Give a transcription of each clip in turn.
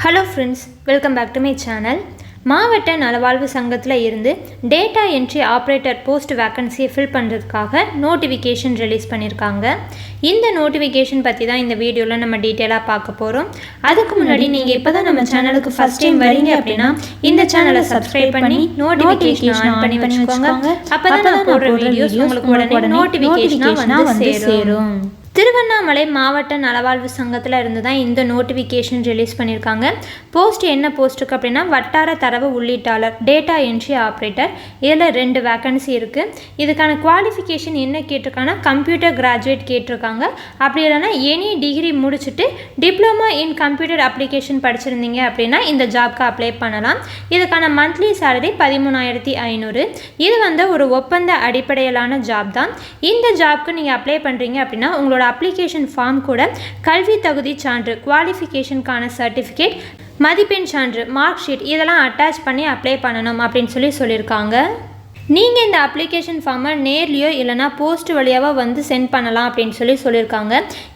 Hello friends, welcome back to my channel. மாவட்ட நலவாழ்வு சங்கத்தில் இருந்து டேட்டா என்ட்ரி ஆப்ரேட்டர் போஸ்ட் வேக்கன்சியை ஃபில் பண்ணுறதுக்காக நோட்டிஃபிகேஷன் ரிலீஸ் பண்ணியிருக்காங்க. இந்த நோட்டிஃபிகேஷன் பற்றி தான் இந்த வீடியோவில் நம்ம டீட்டெயிலாக பார்க்க போகிறோம். அதுக்கு முன்னாடி நீங்கள் இப்போ தான் நம்ம சேனலுக்கு ஃபஸ்ட் டைம் வரீங்க அப்படின்னா இந்த சேனலை சப்ஸ்கிரைப் பண்ணி நோட்டிஃபிகேஷன் ஆன் பண்ணி வச்சுக்கோங்க. அப்போ தான் நான் போடுற வீடியோஸ் உங்களுக்கு உடனே நோட்டிஃபிகேஷனாக வந்து சேரும். திருவண்ணாமலை மாவட்ட நலவாழ்வு சங்கத்தில் இருந்து தான் இந்த நோட்டிஃபிகேஷன் ரிலீஸ் பண்ணியிருக்காங்க. போஸ்ட் என்ன போஸ்ட்டுக்கு அப்படின்னா வட்டார தரவு உள்ளீட்டாளர், டேட்டா என்ட்ரி ஆப்ரேட்டர். இதில் 2 வேக்கன்சி இருக்குது. இதுக்கான குவாலிஃபிகேஷன் என்ன கேட்டிருக்காங்கன்னா கம்ப்யூட்டர் கிராஜுவேட் கேட்டிருக்காங்க. அப்படி இல்லைன்னா எனி டிகிரி முடிச்சுட்டு டிப்ளமா இன் கம்ப்யூட்டர் அப்ளிகேஷன் படிச்சிருந்தீங்க அப்படின்னா இந்த ஜாப்க்கு அப்ளை பண்ணலாம். இதுக்கான மந்த்லி சேலரி 13,500. இது வந்து ஒரு ஒப்பந்த அடிப்படையிலான ஜாப் தான். இந்த ஜாப்க்கு நீங்கள் அப்ளை பண்ணுறீங்க அப்படின்னா உங்களோட அப்ளிகேஷன் ஃபார்ம் கூட கல்வி தகுதி சான்று, குவாலிஃபிகேஷனுக்கான சர்டிஃபிகேட், மதிப்பெண் சான்று, மார்க் ஷீட் இதெல்லாம் அட்டாச் பண்ணி அப்ளை பண்ணணும் அப்படின்னு சொல்லியிருக்காங்க. நீங்கள் இந்த அப்ளிகேஷன் ஃபார்மை நேர்லையோ இல்லைனா போஸ்ட் வழியாக வந்து சென்ட் பண்ணலாம் அப்படின்னு சொல்லியிருக்காங்க.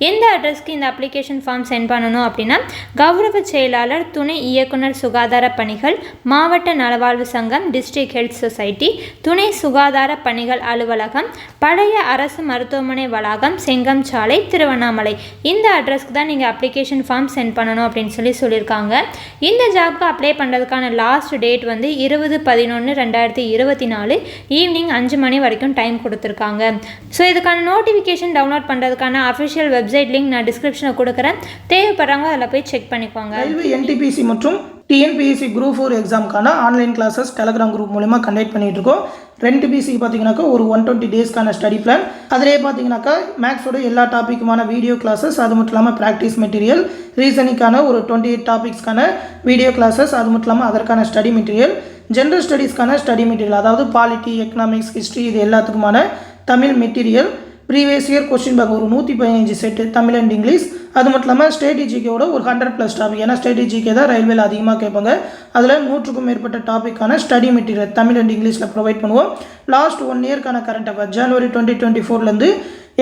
எந்த அட்ரஸ்க்கு இந்த அப்ளிகேஷன் ஃபார்ம் சென்ட் பண்ணணும் அப்படின்னா கௌரவ செயலாளர், துணை இயக்குனர் சுகாதார பணிகள், மாவட்ட நலவாழ்வு சங்கம், டிஸ்ட்ரிக்ட் ஹெல்த் சொசைட்டி, துணை சுகாதார பணிகள் அலுவலகம், பழைய அரசு மருத்துவமனை வளாகம், செங்கம் சாலை, திருவண்ணாமலை. இந்த அட்ரஸ்க்கு தான் நீங்கள் அப்ளிகேஷன் ஃபார்ம் சென்ட் பண்ணணும் அப்படின்னு சொல்லியிருக்காங்க. இந்த ஜாப்க்கு அப்ளை பண்ணுறதுக்கான லாஸ்ட் டேட் வந்து 20/11/2024 ஈவினிங் 5 மணி வரைக்கும் டைம் கொடுத்துருக்காங்க. ஸோ இதுக்கான நோட்டிஃபிகேஷன் டவுன்லோட் பண்ணுறதுக்கான அஃபிஷியல் வெப்சைட் லிங்க் நான் டிஸ்கிரிப்ஷனில் கொடுக்குறேன். தேவைப்படுறவங்க அதில் போய் செக் பண்ணிக்கோங்க. ரயில்வே என்டிபிசி மற்றும் டிஎன்பிஎஸ்சி குரூப் 4 எக்ஸாமுக்கான ஆன்லைன் கிளாஸஸ் டெலகிராம் குரூப் மூலமா கண்டக்ட் பண்ணிட்டு இருக்கோம். 2 பிசிக்கு பார்த்தீங்கன்னாக்கா ஒரு 120 டேஸ்க்கான ஸ்டடி பிளான். அதிலே பார்த்தீங்கன்னாக்கா மேக்ஸோட எல்லா டாப்பிக்குமான வீடியோ கிளாஸஸ், அது மட்டும் இல்லாமல் ப்ராக்டிஸ் மெட்டீரியல், ரீசனிங்கான ஒரு 28 டாபிக்ஸ்க்கான வீடியோ கிளாஸஸ், அது மட்டும் இல்லாமல் அதற்கான ஸ்டடி மெட்டீரியல், ஜென்ரல் ஸ்டடீஸ்க்கான ஸ்டடி மெட்டீரியல், அதாவது பாலிட்டி, எக்கனாமிக்ஸ், ஹிஸ்ட்ரி இது எல்லாத்துக்குமான Tamil material, previous year question bank ஒரு 115 செட்டு தமிழ் அண்ட் இங்கிலீஷ், அது மட்டும் இல்லாமல் ஸ்ட்ராட்டஜிக்கோட ஒரு 100+ டாபிக். ஏன்னா ஸ்ட்ராட்டஜிக்கே தான் ரயில்வேல அதிகமாக கேட்பாங்க. அதில் 100க்கும் மேற்பட்ட டாப்பிக்கான ஸ்டடி மெட்டீரியல் தமிழ் அண்ட் இங்கிலீஷில் ப்ரொவைட் பண்ணுவோம். லாஸ்ட் 1 இயர்க்கான கரண்ட் அஃபேர் ஜனவரி 2024லேருந்து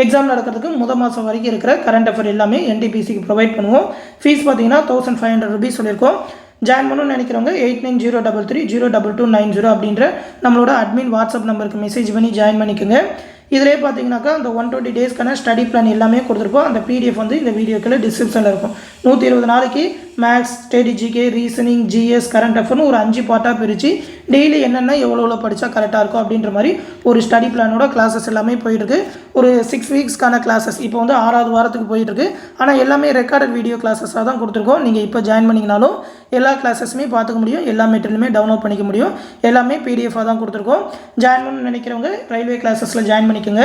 எக்ஸாம் நடக்கிறதுக்கு முதல் மாதம் வரைக்கும் இருக்கிற கரண்ட் அஃபேர் எல்லாமே என்டிபிசிக்கு ப்ரொவைட் பண்ணுவோம். ஃபீஸ் பார்த்தீங்கன்னா 1500 rupees சொல்லியிருக்கோம். ஜாயின் பண்ணணும்னு நினைக்கிறவங்க 8903302290 அப்படின்ற நம்மளோட அட்மின் வாட்ஸ்அப் நம்பருக்கு மெசேஜ் பண்ணி ஜாயின் பண்ணிக்கோங்க. இதிலே பார்த்தீங்கன்னாக்கா அந்த 120 டேஸ்க்கான ஸ்டடி பிளான் எல்லாமே கொடுத்துருப்போம். அந்த பிடிஎஃப் வந்து இந்த வீடியோக்குள்ள டிஸ்கிரிப்ஷனில் இருக்கும். 120 நாளைக்கு மேக்ஸ், ஸ்ட்ராட்டஜிக்கே, ரீசனிங், ஜிஎஸ், கரண்ட் அஃபேர்னு ஒரு 5 பார்ட்டாக பிரித்து டெய்லி என்னென்ன எவ்வளோ படித்தா கரெக்டாக இருக்கும் அப்படின்ற மாதிரி ஒரு ஸ்டடி பிளானோட கிளாஸஸ் எல்லாமே போயிட்டுருக்கு. ஒரு 6 வீக்ஸ்க்கான கிளாஸஸ் இப்போ வந்து 6வது வாரத்துக்கு போயிட்டுருக்கு. ஆனால் எல்லாமே ரெக்கார்டட் வீடியோ கிளாஸஸாக தான் கொடுத்துருக்கோம். நீங்கள் இப்போ ஜாயின் பண்ணிங்கனாலும் எல்லா கிளாஸஸுமே பார்த்துக்க முடியும், எல்லா மெட்டீரியலுமே டவுன்லோட் பண்ணிக்க முடியும். எல்லாமே பிடிஎஃபாக தான் கொடுத்துருக்கோம். ஜாயின் பண்ணணும்னு நினைக்கிறவங்க ரயில்வே கிளாஸஸில் ஜாயின் பண்ணிக்கோங்க.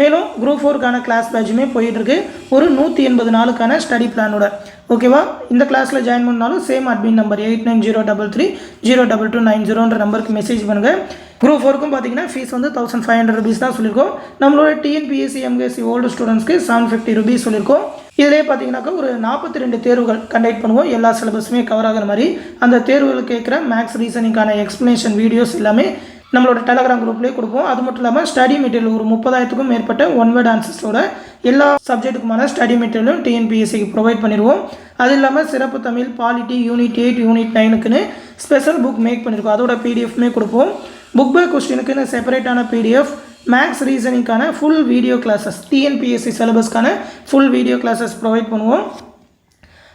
மேலும் குரூப் 4க்கான கிளாஸ் பேட்சுமே போயிட்டுருக்கு ஒரு 180 நாளுக்கான ஸ்டடி பிளானோட. ஓகேவா? இந்த கிளாஸில் ஜாயின் பண்ணாலும் சேம் அட்மின் நம்பர் 8903302290 நம்பருக்கு மெசேஜ் பண்ணுங்கள். குரூப் 4க்கும் பார்த்தீங்கன்னா ஃபீஸ் வந்து 1500 rupees தான் சொல்லியிருக்கோம். நம்மளோட டிஎன்பிஎஸ்சி எம்எஸ்சி ஓல்டு ஸ்டூடெண்ட்ஸ்க்கு 750 rupees சொல்லியிருக்கோம். இதிலே பார்த்தீங்கன்னாக்கா ஒரு 42 தேர்வுகள் கண்டக்ட் பண்ணுவோம். எல்லா சிலபஸுமே கவர் ஆகிற மாதிரி அந்த தேர்வுகள் கேட்குற மேக்ஸ், ரீசனிங்கான எக்ஸ்ப்ளனேஷன் வீடியோஸ் எல்லாமே நம்மளோட டெலகிராம் குரூப்லேயே கொடுப்போம். அது மட்டும் இல்லாமல் ஸ்டடி மெட்டீரியல் ஒரு 30,000க்கும் மேற்பட்ட 1 வேர்ட் ஆன்சர்ஸோட எல்லா சப்ஜெக்ட்டுக்குமான ஸ்டடி மெட்டீரியலும் டிஎன்பிஎஸ்சிக்கு ப்ரொவைட் பண்ணிடுவோம். அது இல்லாமல் சிறப்பு தமிழ், பாலிட்டி, யூனிட் 8, யூனிட் 9க்குன்னு ஸ்பெஷல் புக் மேக் பண்ணியிருக்கோம். அதோட பிடிஎஃப்மே கொடுப்போம். புக் பை கொஸ்டினுக்குன்னு செப்பரேட்டான பிடிஎஃப், மேக்ஸ், ரீசனிங்கான ஃபுல் வீடியோ கிளாஸஸ், டிஎன்பிஎஸ்சி சிலபஸ்க்கான ஃபுல் வீடியோ கிளாஸஸ் ப்ரொவைட் பண்ணுவோம்.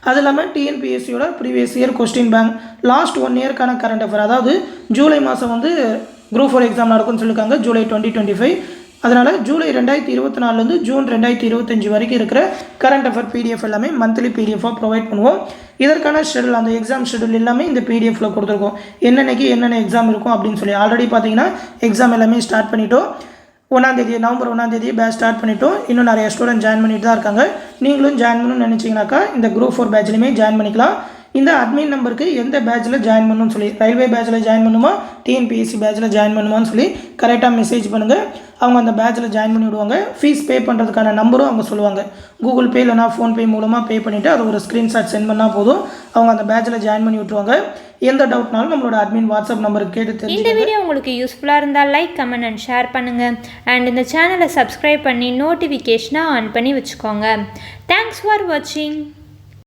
அது இல்லாமல் டிஎன்பிஎஸ்சியோட previous year question bank, last 1 இயர்க்கான கரண்ட் அஃபேர், அதாவது ஜூலை மாதம் வந்து குரூப் 4 எக்ஸாம் நடக்கும்னு சொல்லியிருக்காங்க, ஜூலை 2025. அதனால் ஜூலை 2024லேருந்து ஜூன் 2025 வரைக்கும் இருக்கிற கரண்ட் அஃபேர் பிடிஎஃப் எல்லாமே மந்த்லி பிடிஎஃபாக ப்ரொவைட் பண்ணுவோம். இதற்கான ஷெடியூல், அந்த எக்ஸாம் ஷெடியூல் எல்லாமே இந்த பிடிஎஃபில் கொடுத்துருக்கோம். என்னென்னைக்கு என்னென்ன எக்ஸாம் இருக்கும் அப்படின்னு சொல்லி ஆல்ரெடி பார்த்தீங்கன்னா எக்ஸாம் எல்லாமே ஸ்டார்ட் பண்ணிட்டோம். 1ஆம் தேதி நவம்பர் 1ஆம் தேதி பேட்ச் ஸ்டார்ட் பண்ணிட்டோம். இன்னும் நிறைய ஸ்டூடெண்ட் ஜாயின் பண்ணிட்டு தான் இருக்காங்க. நீங்களும் ஜாயின் பண்ணணும்னு நினச்சிங்கனாக்கா இந்த குரூப் 4 பேட்ச்லையுமே ஜாயின் பண்ணிக்கலாம். இந்த அட்மின் நம்பருக்கு எந்த பேட்சில் ஜாயின் பண்ணணும்னு சொல்லி, ரயில்வே பேட்சில் ஜாயின் பண்ணுமா, டிஎன்பிஎஸ்சி பேட்சில் ஜாயின் பண்ணுமான்னு சொல்லி கரெக்டாக மெசேஜ் பண்ணுங்கள். அவங்க அந்த பேட்சில் ஜாயின் பண்ணி விடுவாங்க. ஃபீஸ் பே பண்ணுறதுக்கான நம்பரும் அவங்க சொல்லுவாங்க. கூகுள் பே இல்லைனா ஃபோன்பே மூலமாக பே பண்ணிவிட்டு அதை ஒரு ஸ்க்ரீன்ஷாட் சென்ட் பண்ணால் போதும், அவங்க அந்த பேட்சில் ஜாயின் பண்ணி விட்டுருவாங்க. எந்த டவுட்னாலும் நம்மளோட அட்மின் வாட்ஸ்அப் நம்பருக்கு கேட்டு. இந்த வீடியோ உங்களுக்கு யூஸ்ஃபுல்லாக இருந்தால் லைக், கமெண்ட் அண்ட் ஷேர் பண்ணுங்கள். அண்ட் இந்த சேனலை சப்ஸ்கிரைப் பண்ணி நோட்டிஃபிகேஷனை ஆன் பண்ணி வச்சுக்கோங்க. தேங்க்ஸ் ஃபார் வாட்சிங்.